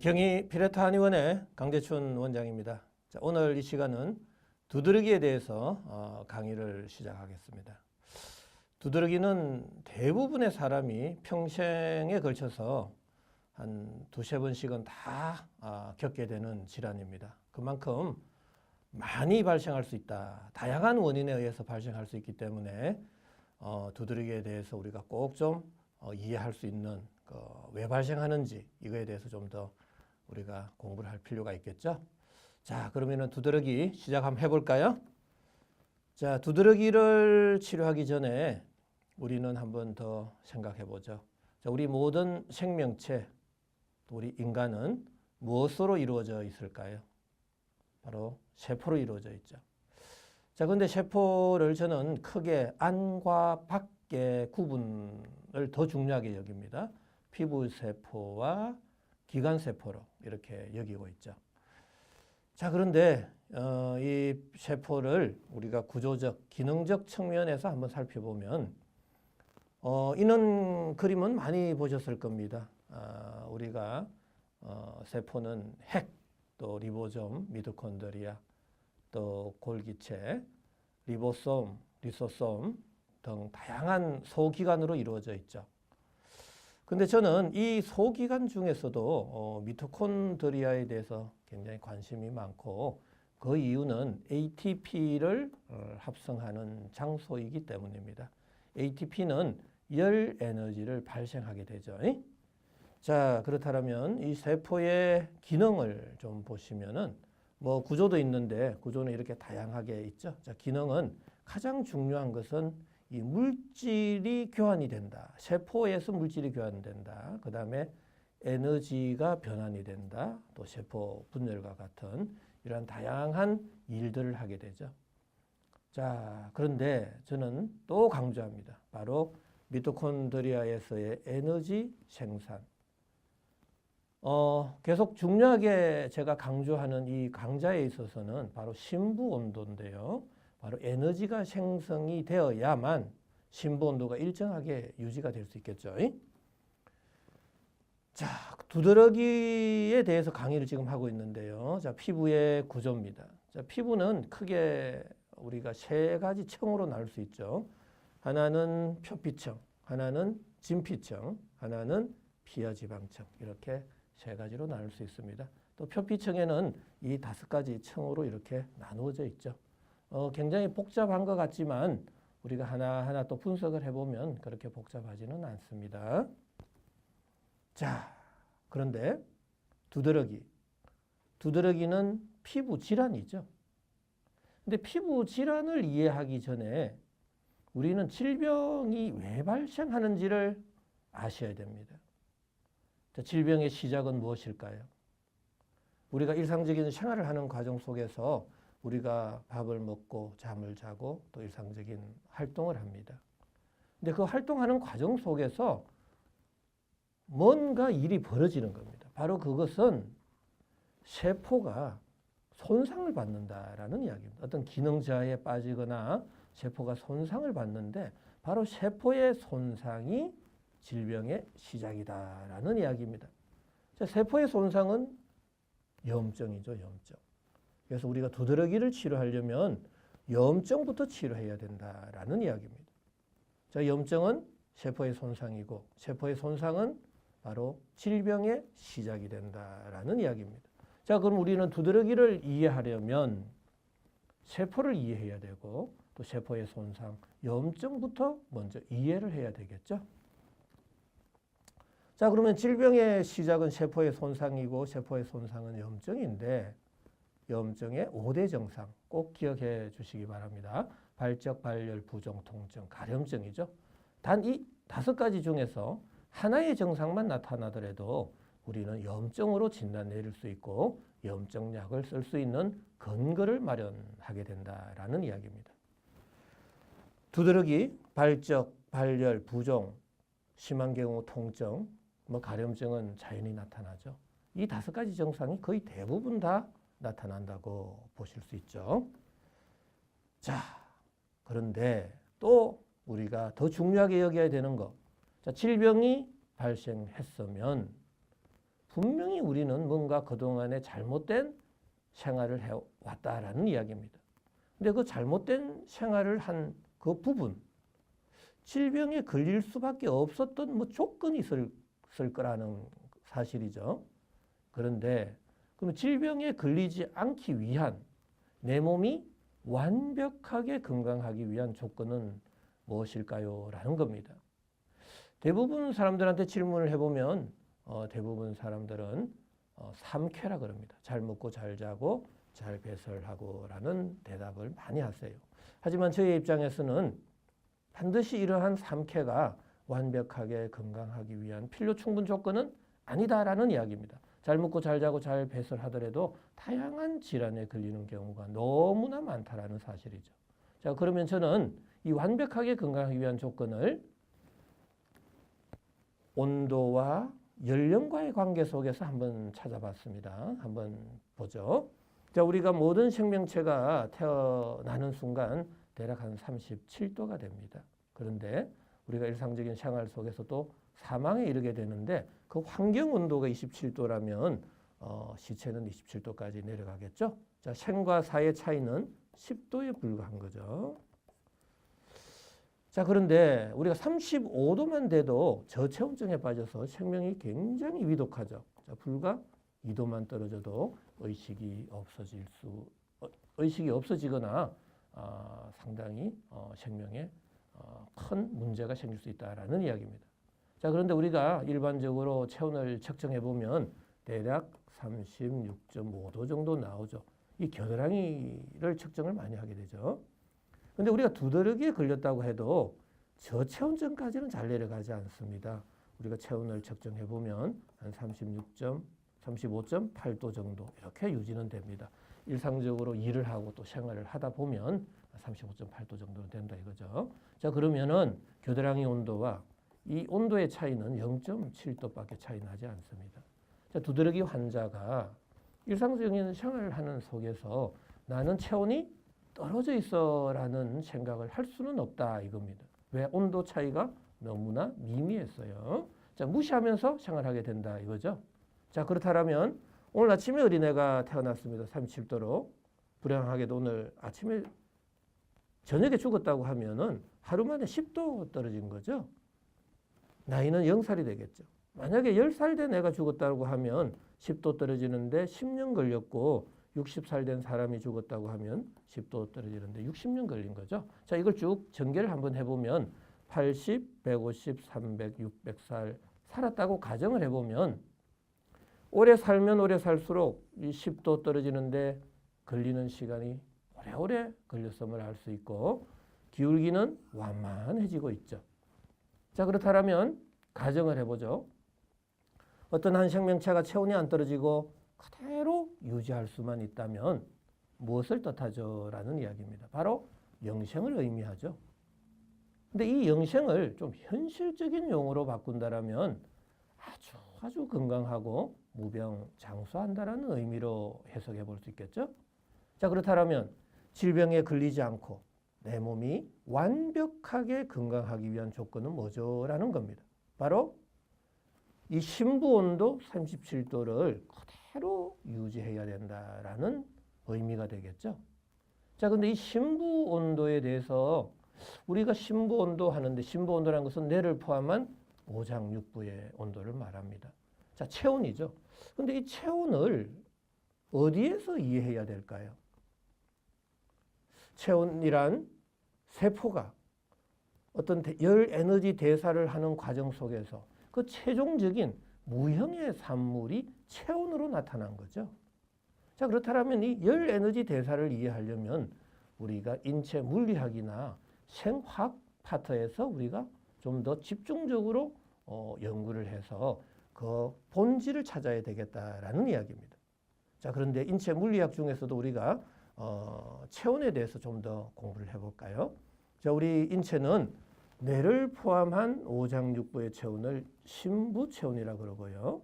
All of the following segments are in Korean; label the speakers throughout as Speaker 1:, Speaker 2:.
Speaker 1: 경희 피레타 한의원의 강재춘 원장입니다. 자, 오늘 이 시간은 두드러기에 대해서 강의를 시작하겠습니다. 두드러기는 대부분의 사람이 평생에 걸쳐서 한 두세 번씩은 다 겪게 되는 질환입니다. 그만큼 많이 발생할 수 있다. 다양한 원인에 의해서 발생할 수 있기 때문에 두드러기에 대해서 우리가 꼭 좀 이해할 수 있는 왜 발생하는지 이거에 대해서 좀 더 우리가 공부를 할 필요가 있겠죠. 자, 그러면은 두드러기 시작 한번 해볼까요? 자, 두드러기를 치료하기 전에 우리는 한번 더 생각해 보죠. 자, 우리 모든 생명체, 우리 인간은 무엇으로 이루어져 있을까요? 바로 세포로 이루어져 있죠. 자, 근데 세포를 저는 크게 안과 밖의 구분을 더 중요하게 여깁니다. 피부세포와 기관세포로 이렇게 여기고 있죠. 자, 그런데 이 세포를 우리가 구조적, 기능적 측면에서 한번 살펴보면 이런 그림은 많이 보셨을 겁니다. 우리가 세포는 핵, 또 리보솜, 미토콘드리아, 또 골기체, 리보솜, 리소솜 등 다양한 소기관으로 이루어져 있죠. 근데 저는 이 소기관 중에서도 미토콘드리아에 대해서 굉장히 관심이 많고 그 이유는 ATP를 합성하는 장소이기 때문입니다. ATP는 열 에너지를 발생하게 되죠. 자, 그렇다면 이 세포의 기능을 좀 보시면은 뭐 구조도 있는데 구조는 이렇게 다양하게 있죠. 자, 기능은 가장 중요한 것은 이 물질이 교환이 된다. 세포에서 물질이 교환된다. 그 다음에 에너지가 변환이 된다. 또 세포 분열과 같은 이러한 다양한 일들을 하게 되죠. 자, 그런데 저는 또 강조합니다. 바로 미토콘드리아에서의 에너지 생산. 계속 중요하게 제가 강조하는 이 강좌에 있어서는 바로 심부 온도인데요. 바로 에너지가 생성이 되어야만 심부 온도가 일정하게 유지가 될 수 있겠죠. 자, 두드러기에 대해서 강의를 지금 하고 있는데요. 자, 피부의 구조입니다. 자, 피부는 크게 우리가 세 가지 층으로 나눌 수 있죠. 하나는 표피층, 하나는 진피층, 하나는 피하지방층 이렇게 세 가지로 나눌 수 있습니다. 또 표피층에는 이 5가지 층으로 이렇게 나누어져 있죠. 굉장히 복잡한 것 같지만 우리가 하나하나 또 분석을 해보면 그렇게 복잡하지는 않습니다. 자, 그런데 두드러기는 피부 질환이죠. 근데 피부 질환을 이해하기 전에 우리는 질병이 왜 발생하는지를 아셔야 됩니다. 자, 질병의 시작은 무엇일까요? 우리가 일상적인 생활을 하는 과정 속에서 우리가 밥을 먹고 잠을 자고 또 일상적인 활동을 합니다. 근데 그 활동하는 과정 속에서 뭔가 일이 벌어지는 겁니다. 바로 그것은 세포가 손상을 받는다라는 이야기입니다. 어떤 기능 저하에 빠지거나 세포가 손상을 받는데 바로 세포의 손상이 질병의 시작이다라는 이야기입니다. 자, 세포의 손상은 염증이죠, 염증. 그래서 우리가 두드러기를 치료하려면 염증부터 치료해야 된다라는 이야기입니다. 자, 염증은 세포의 손상이고 세포의 손상은 바로 질병의 시작이 된다라는 이야기입니다. 자, 그럼 우리는 두드러기를 이해하려면 세포를 이해해야 되고 또 세포의 손상, 염증부터 먼저 이해를 해야 되겠죠. 자, 그러면 질병의 시작은 세포의 손상이고 세포의 손상은 염증인데 염증의 5대 증상 꼭 기억해 주시기 바랍니다. 발적, 발열, 부종, 통증, 가려움증이죠. 단 이 5가지 중에서 하나의 증상만 나타나더라도 우리는 염증으로 진단 내릴 수 있고 염증약을 쓸 수 있는 근거를 마련하게 된다라는 이야기입니다. 두드러기, 발적, 발열, 부종, 심한 경우 통증, 가려움증은 자연히 나타나죠. 이 5가지 증상이 거의 대부분 다 나타난다고 보실 수 있죠. 자, 그런데 또 우리가 더 중요하게 여겨야 되는 것. 자, 질병이 발생했으면 분명히 우리는 뭔가 그동안에 잘못된 생활을 해왔다라는 이야기입니다. 근데 그 잘못된 생활을 한 그 부분, 질병에 걸릴 수밖에 없었던 뭐 조건이 있을 거라는 사실이죠. 그런데 그럼 질병에 걸리지 않기 위한 내 몸이 완벽하게 건강하기 위한 조건은 무엇일까요? 라는 겁니다. 대부분 사람들한테 질문을 해보면 대부분 사람들은 3쾌라 그럽니다. 잘 먹고 잘 자고 잘 배설하고 라는 대답을 많이 하세요. 하지만 저의 입장에서는 반드시 이러한 3쾌가 완벽하게 건강하기 위한 필요 충분 조건은 아니다라는 이야기입니다. 잘 먹고 잘 자고 잘 배설하더라도 다양한 질환에 걸리는 경우가 너무나 많다라는 사실이죠. 자, 그러면 저는 이 완벽하게 건강하기 위한 조건을 온도와 연령과의 관계 속에서 한번 찾아봤습니다. 한번 보죠. 자, 우리가 모든 생명체가 태어나는 순간 대략 한 37도가 됩니다. 그런데 우리가 일상적인 생활 속에서도 사망에 이르게 되는데 그 환경 온도가 27도라면 시체는 27도까지 내려가겠죠. 자, 생과 사의 차이는 10도에 불과한 거죠. 자, 그런데 우리가 35도만 돼도 저체온증에 빠져서 생명이 굉장히 위독하죠. 자, 불과 2도만 떨어져도 의식이 없어지거나 상당히 생명에 큰 문제가 생길 수 있다라는 이야기입니다. 자, 그런데 우리가 일반적으로 체온을 측정해 보면 대략 36.5도 정도 나오죠. 이 겨드랑이를 측정을 많이 하게 되죠. 근데 우리가 두드러기에 걸렸다고 해도 저체온증까지는 잘 내려가지 않습니다. 우리가 체온을 측정해 보면 한 35.8도 정도 이렇게 유지는 됩니다. 일상적으로 일을 하고 또 생활을 하다 보면 35.8도 정도는 된다 이거죠. 자, 그러면은 겨드랑이 온도와 이 온도의 차이는 0.7도밖에 차이 나지 않습니다. 자, 두드러기 환자가 일상적인 생활을 하는 속에서 나는 체온이 떨어져 있어라는 생각을 할 수는 없다 이겁니다. 왜? 온도 차이가 너무나 미미했어요. 자, 무시하면서 생활하게 된다 이거죠. 자, 그렇다면 오늘 아침에 어린애가 태어났습니다. 37도로. 불행하게도 오늘 아침에 저녁에 죽었다고 하면은 하루 만에 10도 떨어진 거죠. 나이는 0살이 되겠죠. 만약에 10살 된 애가 죽었다고 하면 10도 떨어지는데 10년 걸렸고 60살 된 사람이 죽었다고 하면 10도 떨어지는데 60년 걸린 거죠. 자, 이걸 쭉 전개를 한번 해보면 80, 150, 300, 600살 살았다고 가정을 해보면 오래 살면 오래 살수록 이 10도 떨어지는데 걸리는 시간이 오래오래 걸렸음을 알 수 있고 기울기는 완만해지고 있죠. 자, 그렇다면 가정을 해보죠. 어떤 한 생명체가 체온이 안 떨어지고 그대로 유지할 수만 있다면 무엇을 뜻하죠? 라는 이야기입니다. 바로 영생을 의미하죠. 근데 이 영생을 좀 현실적인 용어로 바꾼다라면 아주 건강하고 무병장수한다라는 의미로 해석해 볼 수 있겠죠. 자, 그렇다면 질병에 걸리지 않고 내 몸이 완벽하게 건강하기 위한 조건은 뭐죠? 라는 겁니다. 바로 이 심부 온도 37도를 그대로 유지해야 된다라는 의미가 되겠죠. 자, 근데 이 심부 온도에 대해서 우리가 심부 온도 하는데 심부 온도라는 것은 뇌를 포함한 오장육부의 온도를 말합니다. 자, 체온이죠. 근데 이 체온을 어디에서 이해해야 될까요? 체온이란 세포가 어떤 열 에너지 대사를 하는 과정 속에서 그 최종적인 무형의 산물이 체온으로 나타난 거죠. 자, 그렇다면 이 열 에너지 대사를 이해하려면 우리가 인체 물리학이나 생화학 파트에서 우리가 좀 더 집중적으로 연구를 해서 그 본질을 찾아야 되겠다라는 이야기입니다. 자, 그런데 인체 물리학 중에서도 우리가 체온에 대해서 좀 더 공부를 해볼까요? 자, 우리 인체는 뇌를 포함한 오장육부의 체온을 심부체온이라고 그러고요.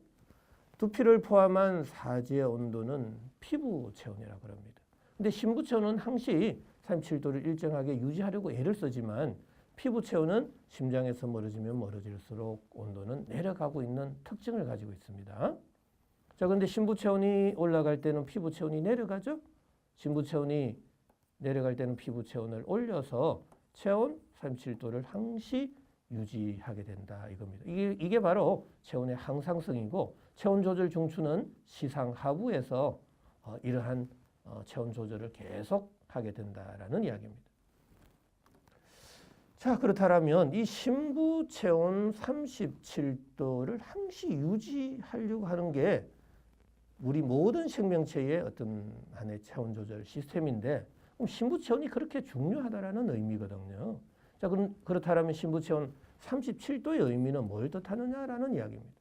Speaker 1: 두피를 포함한 사지의 온도는 피부체온이라고 그럽니다. 근데 심부체온은 항시 37도를 일정하게 유지하려고 애를 쓰지만 피부체온은 심장에서 멀어지면 멀어질수록 온도는 내려가고 있는 특징을 가지고 있습니다. 자, 근데 신부 체온이 올라갈 때는 피부 체온이 내려가죠. 신부 체온이 내려갈 때는 피부 체온을 올려서 체온 37도를 항시 유지하게 된다 이겁니다. 이게 바로 체온의 항상성이고 체온 조절 중추는 시상 하부에서 이러한 체온 조절을 계속 하게 된다라는 이야기입니다. 자, 그렇다면 이 신부 체온 37도를 항시 유지하려고 하는 게 우리 모든 생명체의 어떤 하나의 체온 조절 시스템인데 그럼 신부 체온이 그렇게 중요하다라는 의미거든요. 자, 그렇다면 신부 체온 37도의 의미는 뭘 뜻하느냐라는 이야기입니다.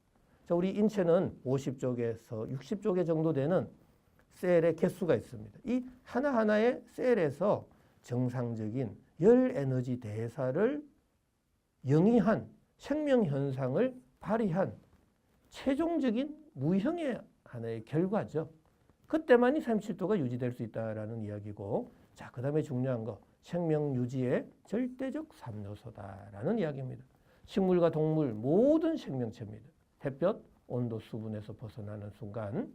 Speaker 1: 자, 우리 인체는 50쪽에서 60쪽에 정도 되는 셀의 개수가 있습니다. 이 하나하나의 셀에서 정상적인 열 에너지 대사를 영위한 생명 현상을 발휘한 최종적인 무형의 하나의 결과죠. 그때만이 37도가 유지될 수 있다라는 이야기고, 자, 그 다음에 중요한 거 생명 유지의 절대적 3요소다라는 이야기입니다. 식물과 동물 모든 생명체입니다. 햇볕, 온도, 수분에서 벗어나는 순간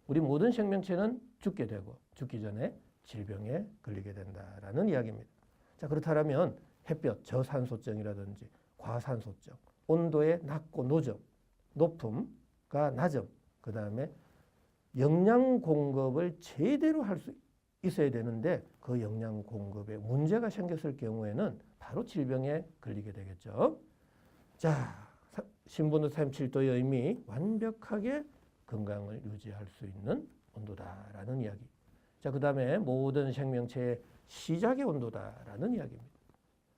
Speaker 1: 우리 모든 생명체는 죽게 되고 죽기 전에 질병에 걸리게 된다라는 이야기입니다. 자, 그렇다면 햇볕, 저산소증이라든지 과산소증, 온도의 낮고 높음과 낮음, 그 다음에 영양 공급을 제대로 할 수 있어야 되는데 그 영양 공급에 문제가 생겼을 경우에는 바로 질병에 걸리게 되겠죠. 자, 신분도 37도의 의미, 완벽하게 건강을 유지할 수 있는 온도다라는 이야기. 자, 그 다음에 모든 생명체의 시작의 온도다라는 이야기입니다.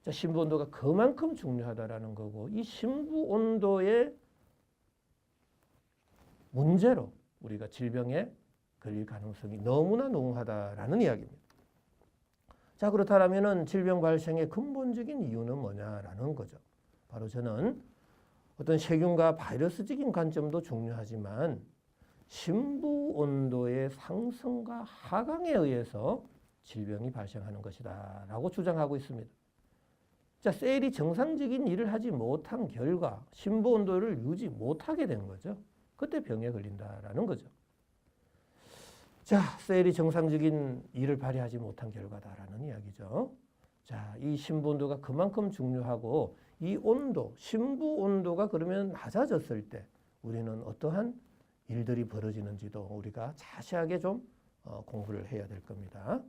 Speaker 1: 자, 신부 온도가 그만큼 중요하다라는 거고, 이 신부 온도의 문제로 우리가 질병에 걸릴 가능성이 너무나 농후하다라는 이야기입니다. 자, 그렇다면 질병 발생의 근본적인 이유는 뭐냐라는 거죠. 바로 저는 어떤 세균과 바이러스적인 관점도 중요하지만 신부 온도의 상승과 하강에 의해서 질병이 발생하는 것이다 라고 주장하고 있습니다. 자, 셀이 정상적인 일을 하지 못한 결과 신부 온도를 유지 못하게 된 거죠. 그때 병에 걸린다라는 거죠. 자, 셀이 정상적인 일을 발휘하지 못한 결과다라는 이야기죠. 자, 이 신부 온도가 그만큼 중요하고 이 온도, 신부 온도가 그러면 낮아졌을 때 우리는 어떠한 일들이 벌어지는지도 우리가 자세하게 좀 공부를 해야 될 겁니다.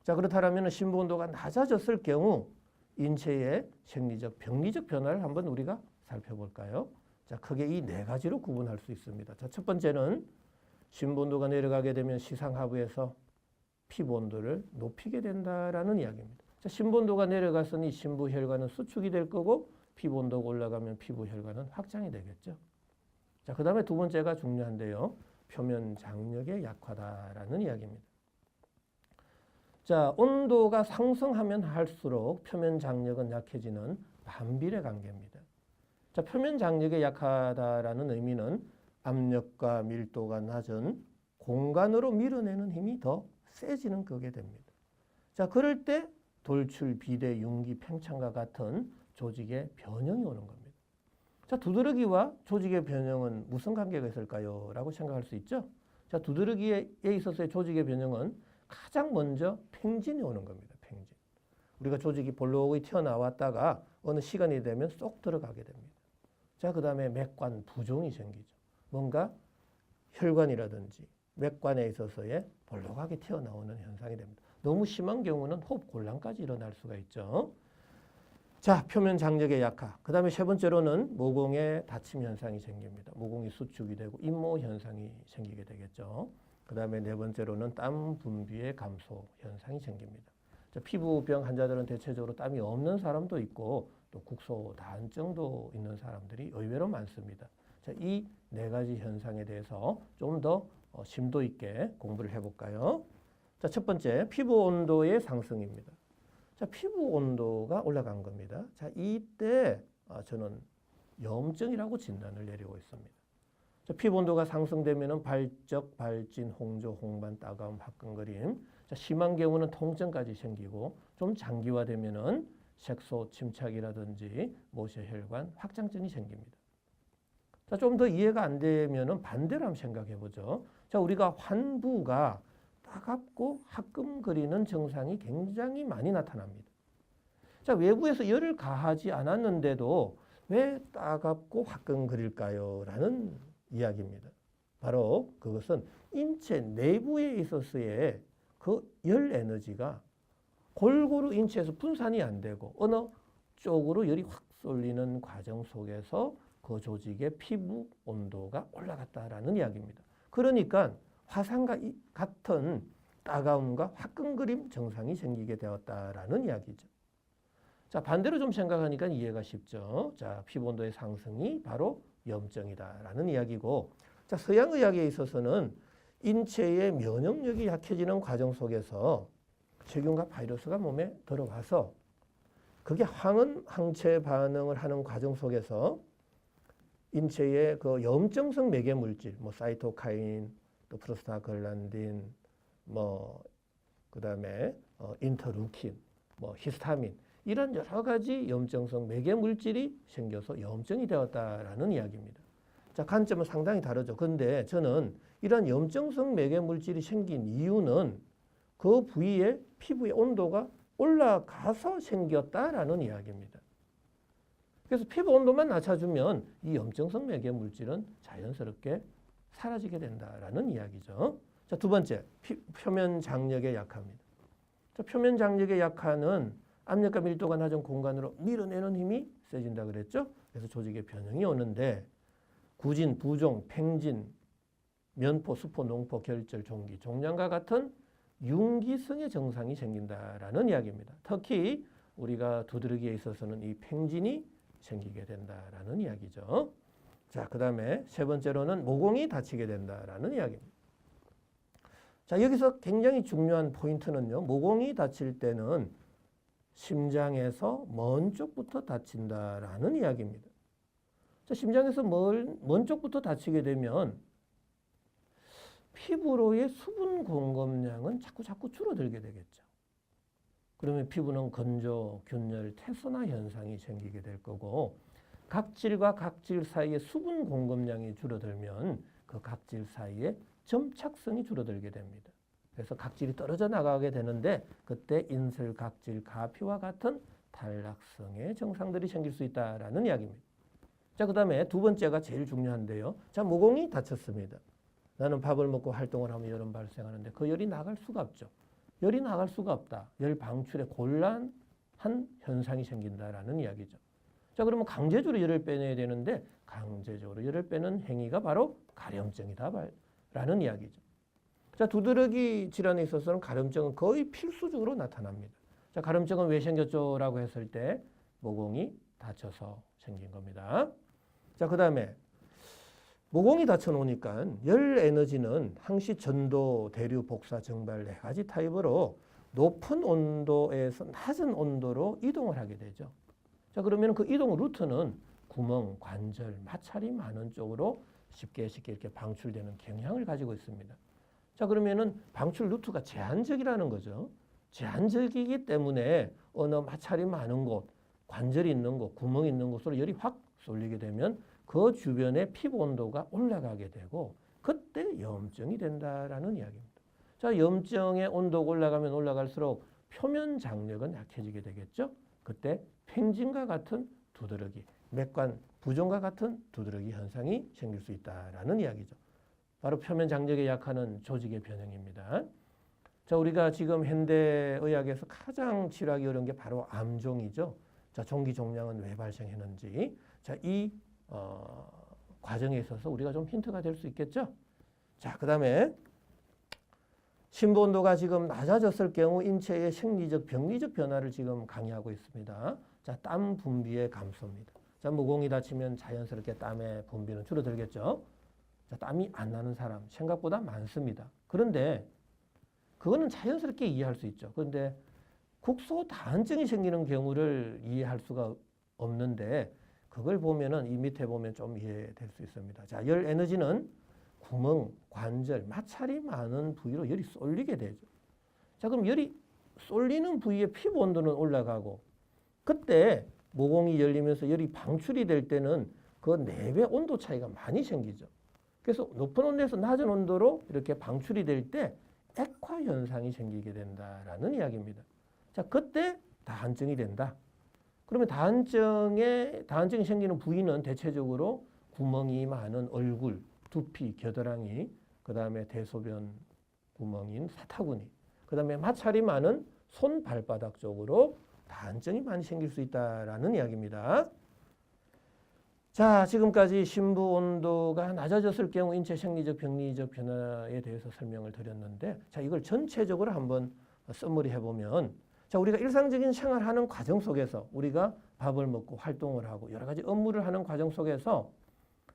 Speaker 1: 자, 그렇다면 신부 온도가 낮아졌을 경우 인체의 생리적, 병리적 변화를 한번 우리가 살펴볼까요? 자, 크게 이 네 가지로 구분할 수 있습니다. 자, 첫 번째는 신부 온도가 내려가게 되면 시상 하부에서 피부 온도를 높이게 된다라는 이야기입니다. 자, 신부 온도가 내려갔으니 신부 혈관은 수축이 될 거고 피부 온도가 올라가면 피부 혈관은 확장이 되겠죠. 자, 그 다음에 두 번째가 중요한데요. 표면 장력의 약화다라는 이야기입니다. 자, 온도가 상승하면 할수록 표면 장력은 약해지는 반비례 관계입니다. 자, 표면 장력이 약하다라는 의미는 압력과 밀도가 낮은 공간으로 밀어내는 힘이 더 세지는 거게 됩니다. 자, 그럴 때 돌출, 비대, 융기, 팽창과 같은 조직의 변형이 오는 겁니다. 자, 두드러기와 조직의 변형은 무슨 관계가 있을까요? 라고 생각할 수 있죠. 자, 두드러기에 있어서의 조직의 변형은 가장 먼저 팽진이 오는 겁니다. 팽진. 우리가 조직이 볼록이 튀어나왔다가 어느 시간이 되면 쏙 들어가게 됩니다. 자, 그 다음에 맥관 부종이 생기죠. 뭔가 혈관이라든지 맥관에 있어서의 볼록하게 튀어나오는 현상이 됩니다. 너무 심한 경우는 호흡 곤란까지 일어날 수가 있죠. 자, 표면 장력의 약화. 그 다음에 세 번째로는 모공의 닫힘 현상이 생깁니다. 모공이 수축이 되고 인모 현상이 생기게 되겠죠. 그 다음에 네 번째로는 땀 분비의 감소 현상이 생깁니다. 자, 피부병 환자들은 대체적으로 땀이 없는 사람도 있고 또 국소 다한증도 있는 사람들이 의외로 많습니다. 자, 이 네 가지 현상에 대해서 좀 더 심도 있게 공부를 해볼까요? 자, 첫 번째, 피부 온도의 상승입니다. 자, 피부 온도가 올라간 겁니다. 자, 이때 저는 염증이라고 진단을 내리고 있습니다. 자, 피부 온도가 상승되면 발적, 발진, 홍조, 홍반, 따가움, 화끈거림. 자, 심한 경우는 통증까지 생기고 좀 장기화되면은 색소 침착이라든지 모세혈관 확장증이 생깁니다. 자, 좀 더 이해가 안 되면은 반대로 한번 생각해 보죠. 자, 우리가 환부가 따갑고 화끈거리는 증상이 굉장히 많이 나타납니다. 자, 외부에서 열을 가하지 않았는데도 왜 따갑고 화끈거릴까요? 라는 이야기입니다. 바로 그것은 인체 내부에 있어서의 그 열 에너지가 골고루 인체에서 분산이 안 되고 어느 쪽으로 열이 확 쏠리는 과정 속에서 그 조직의 피부 온도가 올라갔다라는 이야기입니다. 그러니까 화상과 같은 따가움과 화끈거림 증상이 생기게 되었다라는 이야기죠. 자, 반대로 좀 생각하니까 이해가 쉽죠. 자, 피부 온도의 상승이 바로 염증이다라는 이야기고, 자, 서양의학에 있어서는 인체의 면역력이 약해지는 과정 속에서 세균과 바이러스가 몸에 들어와서 그게 항원 항체 반응을 하는 과정 속에서 인체의 그 염증성 매개 물질, 뭐 사이토카인, 또 프로스타글란딘, 뭐 그다음에 인터루킨, 뭐 히스타민 이런 여러 가지 염증성 매개 물질이 생겨서 염증이 되었다라는 이야기입니다. 자, 관점은 상당히 다르죠. 그런데 저는 이런 염증성 매개 물질이 생긴 이유는 그 부위의 피부의 온도가 올라가서 생겼다라는 이야기입니다. 그래서 피부 온도만 낮춰주면 이 염증성 매개 물질은 자연스럽게 사라지게 된다라는 이야기죠. 자, 두 번째, 표면 장력에 약합니다. 자, 표면 장력에 약하는 압력과 밀도가 낮은 공간으로 밀어내는 힘이 세진다 그랬죠. 그래서 조직의 변형이 오는데 구진, 부종, 팽진, 면포, 수포, 농포, 결절, 종기, 종양과 같은 융기성의 증상이 생긴다라는 이야기입니다. 특히 우리가 두드러기에 있어서는 이 팽진이 생기게 된다라는 이야기죠. 자, 그 다음에 세 번째로는 모공이 다치게 된다라는 이야기입니다. 자, 여기서 굉장히 중요한 포인트는요. 모공이 다칠 때는 심장에서 먼 쪽부터 다친다라는 이야기입니다. 자, 심장에서 먼 쪽부터 다치게 되면 피부로의 수분 공급량은 자꾸 줄어들게 되겠죠. 그러면 피부는 건조, 균열, 태소나 현상이 생기게 될 거고 각질과 각질 사이에 수분 공급량이 줄어들면 그 각질 사이에 점착성이 줄어들게 됩니다. 그래서 각질이 떨어져 나가게 되는데 그때 인슬, 각질, 가피와 같은 탈락성의 증상들이 생길 수 있다라는 이야기입니다. 자, 그 다음에 두 번째가 제일 중요한데요. 자, 모공이 다쳤습니다. 나는 밥을 먹고 활동을 하면 열은 발생하는데 그 열이 나갈 수가 없죠. 열이 나갈 수가 없다. 열 방출에 곤란한 현상이 생긴다라는 이야기죠. 자, 그러면 강제적으로 열을 빼내야 되는데 강제적으로 열을 빼는 행위가 바로 가려움증이다라는 이야기죠. 자, 두드러기 질환에 있어서는 가려움증은 거의 필수적으로 나타납니다. 자, 가려움증은 왜 생겼죠? 라고 했을 때 모공이 다쳐서 생긴 겁니다. 자, 그 다음에 모공이 다쳐놓으니까 열 에너지는 항시, 전도, 대류, 복사, 증발 네 가지 타입으로 높은 온도에서 낮은 온도로 이동을 하게 되죠. 자, 그러면 그 이동 루트는 구멍, 관절, 마찰이 많은 쪽으로 쉽게 이렇게 방출되는 경향을 가지고 있습니다. 자, 그러면은 방출 루트가 제한적이라는 거죠. 제한적이기 때문에 어느 마찰이 많은 곳, 관절이 있는 곳, 구멍이 있는 곳으로 열이 확 쏠리게 되면 그 주변의 피부 온도가 올라가게 되고 그때 염증이 된다라는 이야기입니다. 자, 염증의 온도가 올라가면 올라갈수록 표면 장력은 약해지게 되겠죠. 그때 팽진과 같은 두드러기, 맥관 부종과 같은 두드러기 현상이 생길 수 있다라는 이야기죠. 바로 표면 장력에 약하는 조직의 변형입니다. 자, 우리가 지금 현대의학에서 가장 치료하기 어려운 게 바로 암종이죠. 자, 종기 종양은 왜 발생했는지. 자, 이 과정에 있어서 우리가 좀 힌트가 될 수 있겠죠. 자, 그 다음에 심부 온도가 지금 낮아졌을 경우 인체의 생리적, 병리적 변화를 지금 강의하고 있습니다. 자, 땀 분비의 감소입니다. 자, 모공이 다치면 자연스럽게 땀의 분비는 줄어들겠죠. 자, 땀이 안 나는 사람 생각보다 많습니다. 그런데 그거는 자연스럽게 이해할 수 있죠. 그런데 국소다한증이 생기는 경우를 이해할 수가 없는데 그걸 보면은 이 밑에 보면 좀 이해될 수 있습니다. 자, 열 에너지는 구멍, 관절, 마찰이 많은 부위로 열이 쏠리게 되죠. 자, 그럼 열이 쏠리는 부위의 피부 온도는 올라가고 그때 모공이 열리면서 열이 방출이 될 때는 그 4배 온도 차이가 많이 생기죠. 그래서 높은 온도에서 낮은 온도로 이렇게 방출이 될 때 액화 현상이 생기게 된다라는 이야기입니다. 자, 그때 다한증이 된다. 그러면 다한증이 생기는 부위는 대체적으로 구멍이 많은 얼굴, 두피, 겨드랑이, 그 다음에 대소변 구멍인 사타구니, 그 다음에 마찰이 많은 손, 발바닥 쪽으로 다한증이 많이 생길 수 있다라는 이야기입니다. 자, 지금까지 심부 온도가 낮아졌을 경우 인체 생리적, 병리적 변화에 대해서 설명을 드렸는데, 자, 이걸 전체적으로 한번 써머리 해보면, 자, 우리가 일상적인 생활하는 과정 속에서 우리가 밥을 먹고 활동을 하고 여러 가지 업무를 하는 과정 속에서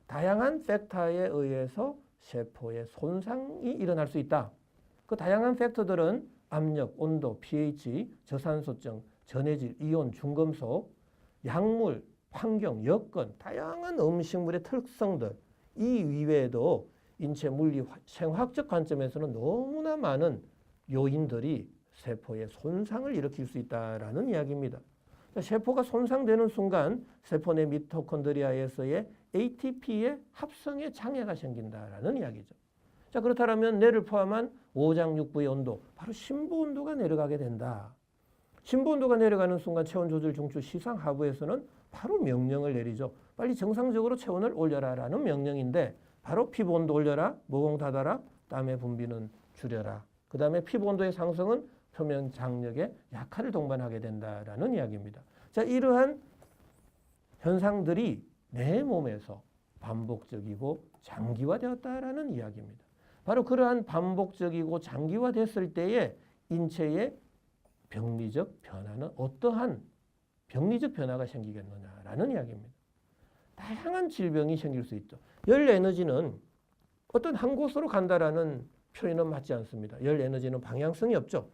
Speaker 1: 다양한 팩터에 의해서 세포의 손상이 일어날 수 있다. 그 다양한 팩터들은 압력, 온도, pH, 저산소증, 전해질, 이온, 중금속, 약물, 환경, 여건, 다양한 음식물의 특성들, 이 이외에도 인체 물리, 생화학적 관점에서는 너무나 많은 요인들이 세포의 손상을 일으킬 수 있다라는 이야기입니다. 세포가 손상되는 순간 세포 내 미토콘드리아에서의 ATP의 합성에 장애가 생긴다라는 이야기죠. 자, 그렇다면 뇌를 포함한 오장육부의 온도, 바로 심부 온도가 내려가게 된다. 심부 온도가 내려가는 순간 체온 조절 중추 시상 하부에서는 바로 명령을 내리죠. 빨리 정상적으로 체온을 올려라라는 명령인데, 바로 피부 온도 올려라, 모공 닫아라, 땀의 분비는 줄여라. 그 다음에 피부 온도의 상승은 표면 장력에 약화를 동반하게 된다라는 이야기입니다. 자, 이러한 현상들이 내 몸에서 반복적이고 장기화되었다라는 이야기입니다. 바로 그러한 반복적이고 장기화됐을 때에 인체의 병리적 변화는 어떠한 병리적 변화가 생기겠느냐라는 이야기입니다. 다양한 질병이 생길 수 있죠. 열 에너지는 어떤 한 곳으로 간다라는 표현은 맞지 않습니다. 열 에너지는 방향성이 없죠.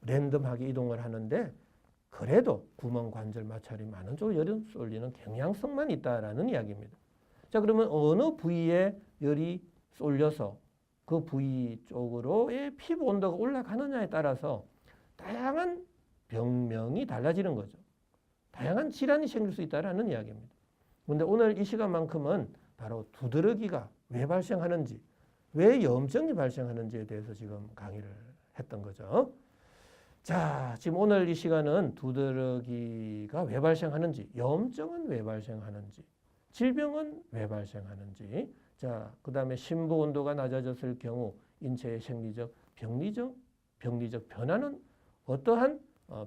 Speaker 1: 랜덤하게 이동을 하는데 그래도 구멍 관절 마찰이 많은 쪽으로 열이 쏠리는 경향성만 있다라는 이야기입니다. 자, 그러면 어느 부위에 열이 쏠려서 그 부위 쪽으로의 피부 온도가 올라가느냐에 따라서 다양한 병명이 달라지는 거죠. 다양한 질환이 생길 수 있다라는 이야기입니다. 그런데 오늘 이 시간만큼은 바로 두드러기가 왜 발생하는지, 왜 염증이 발생하는지에 대해서 지금 강의를 했던 거죠. 자, 지금 오늘 이 시간은 두드러기가 왜 발생하는지, 염증은 왜 발생하는지, 질병은 왜 발생하는지, 자, 그 다음에 심부 온도가 낮아졌을 경우 인체의 생리적, 병리적 변화는 어떠한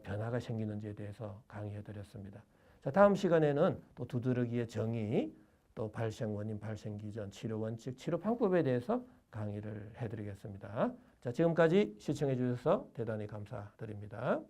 Speaker 1: 변화가 생기는지에 대해서 강의해 드렸습니다. 자, 다음 시간에는 또 두드러기의 정의, 또 발생 원인, 발생 기전, 치료 원칙, 치료 방법에 대해서 강의를 해 드리겠습니다. 자, 지금까지 시청해 주셔서 대단히 감사드립니다.